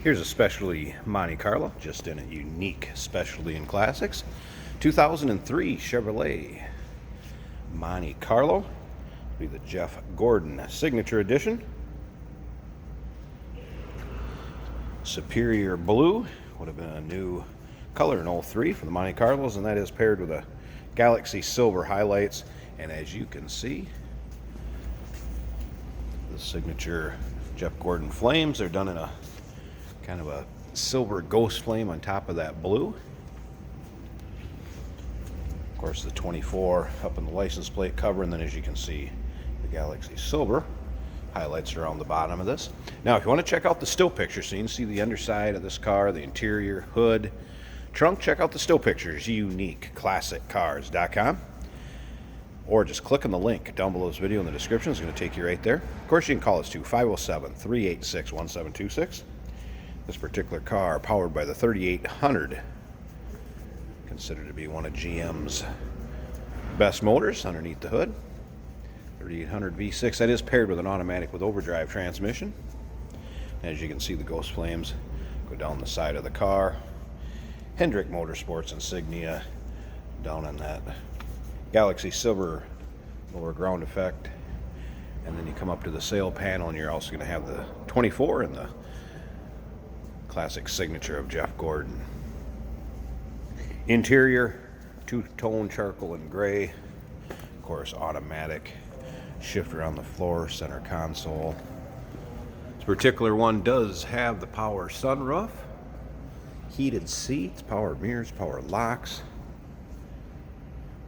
Here's a specialty Monte Carlo, just in a unique specialty in classics. 2003 Chevrolet Monte Carlo. Be the Jeff Gordon Signature Edition. Superior Blue would have been a new color in 03 for the Monte Carlos, and that is paired with a Galaxy Silver highlights. And as you can see, the signature Jeff Gordon flames, they're done in a kind of a silver ghost flame on top of that blue. Of course, the 24 up in the license plate cover, and then as you can see, the Galaxy Silver highlights around the bottom of this. Now, if you want to check out the still pictures, so you can see the underside of this car, the interior, hood, trunk, check out the still pictures, uniqueclassiccars.com. Or just click on the link down below this video in the description. It's going to take you right there. Of course, you can call us too, 507-386-1726. This particular car, powered by the 3800, considered to be one of GM's best motors underneath the hood. 3800 V6, that is paired with an automatic with overdrive transmission. As you can see, the ghost flames go down the side of the car. Hendrick Motorsports insignia down on that Galaxy Silver lower ground effect. And then you come up to the sail panel, and you're also going to have the 24 and the classic signature of Jeff Gordon. Interior, two-tone charcoal and gray. Of course, automatic shifter on the floor, center console. This particular one does have the power sunroof, heated seats, power mirrors, power locks,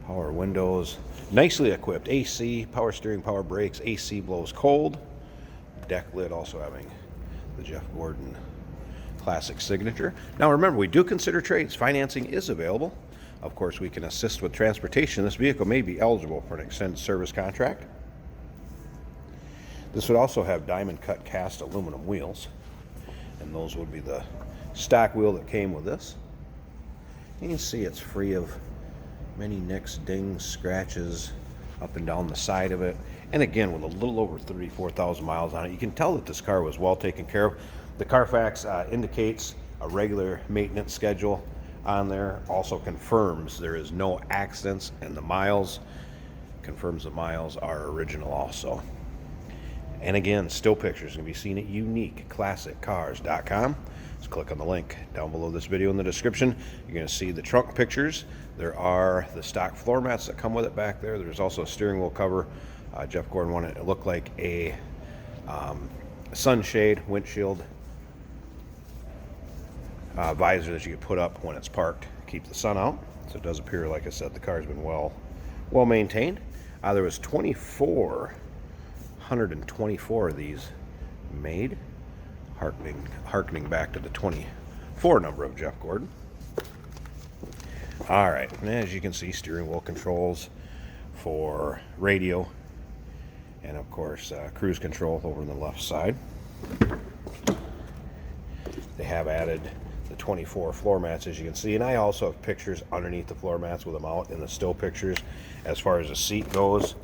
power windows, nicely equipped AC, power steering, power brakes, AC blows cold, deck lid also having the Jeff Gordon classic signature. Now remember, we do consider trades. Financing is available. Of course, we can assist with transportation. This vehicle may be eligible for an extended service contract. This would also have diamond cut cast aluminum wheels, and those would be the stock wheel that came with this. You can see it's free of many nicks, dings, scratches up and down the side of it. And again, with a little over 34,000 miles on it, you can tell that this car was well taken care of. The Carfax indicates a regular maintenance schedule on there. Also confirms there is no accidents, and the miles, confirms the miles are original also. And again, still pictures can be seen at uniqueclassiccars.com. Just click on the link down below this video in the description. You're going to see the trunk pictures. There are the stock floor mats that come with it back there. There's also a steering wheel cover. Jeff Gordon wanted it to look like a sunshade windshield visor that you could put up when it's parked to keep the sun out. So it does appear, like I said, the car's been well maintained. There was 124 of these made, harkening back to the 24 number of Jeff Gordon. All right, and as you can see, steering wheel controls for radio, and of course cruise control over on the left side. They have added the 24 floor mats, as you can see, and I also have pictures underneath the floor mats with them out in the still pictures. As far as the seat goes,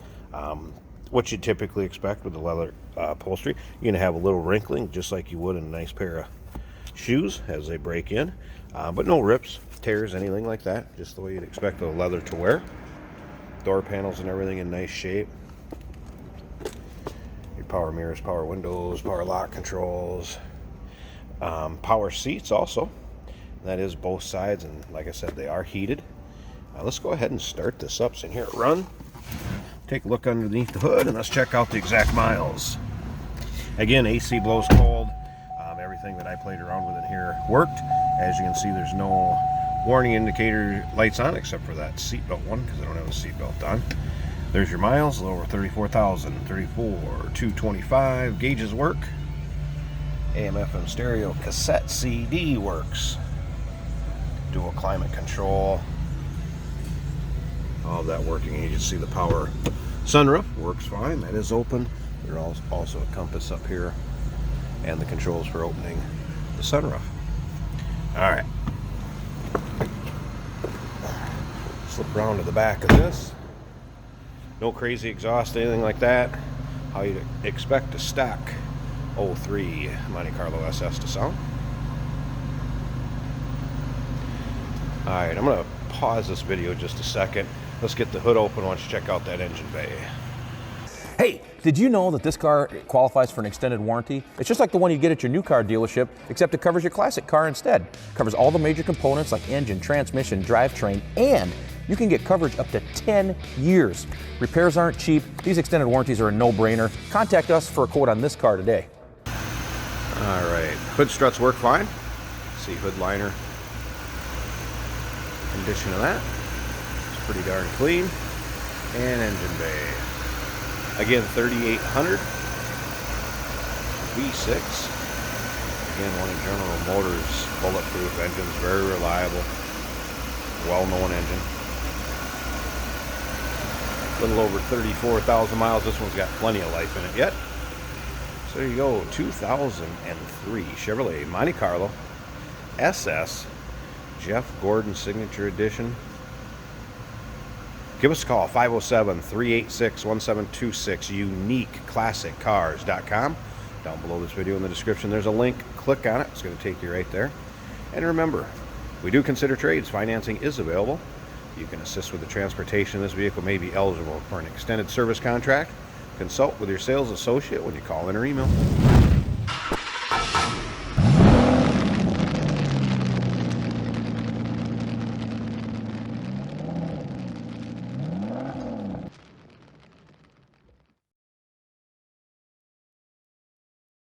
what you typically expect with the leather upholstery, you're going to have a little wrinkling just like you would in a nice pair of shoes as they break in, but no rips, tears, anything like that, just the way you'd expect the leather to wear. Door panels and everything in nice shape. Your power mirrors, power windows, power lock controls, power seats also. That is both sides, and like I said, they are heated. Let's go ahead and start this up. So in here it run. Take a look underneath the hood, and let's check out the exact miles. Again, AC blows cold. Everything that I played around with in here worked. As you can see, there's no warning indicator lights on except for that seatbelt one, because I don't have a seatbelt on. There's your miles, a little over 34,000, 225. Gauges work. AM FM stereo, cassette CD works. Dual climate control. All of that working. And you can see the power sunroof works fine. That is open. There's also a compass up here and the controls for opening the sunroof. All right. Slip around to the back of this. No crazy exhaust, anything like that. How you'd expect a stock 03 Monte Carlo SS to sound. Alright, I'm going to pause this video just a second. Let's get the hood open. Why don't you check out that engine bay. Hey, did you know that this car qualifies for an extended warranty? It's just like the one you get at your new car dealership, except it covers your classic car instead. It covers all the major components like engine, transmission, drivetrain, and you can get coverage up to 10 years. Repairs aren't cheap. These extended warranties are a no-brainer. Contact us for a quote on this car today. All right, hood struts work fine. See hood liner. Condition of that. It's pretty darn clean. And engine bay. Again, 3800 V6. Again, one of General Motors bulletproof engines, very reliable, well-known engine. A little over 34,000 miles. This one's got plenty of life in it yet. So there you go, 2003 Chevrolet Monte Carlo SS Jeff Gordon Signature Edition. Give us a call, 507-386-1726, uniqueclassiccars.com. Down below this video in the description, there's a link. Click on it. It's going to take you right there. And remember, we do consider trades. Financing is available. You can assist with the transportation. This vehicle may be eligible for an extended service contract. Consult with your sales associate when you call in or email.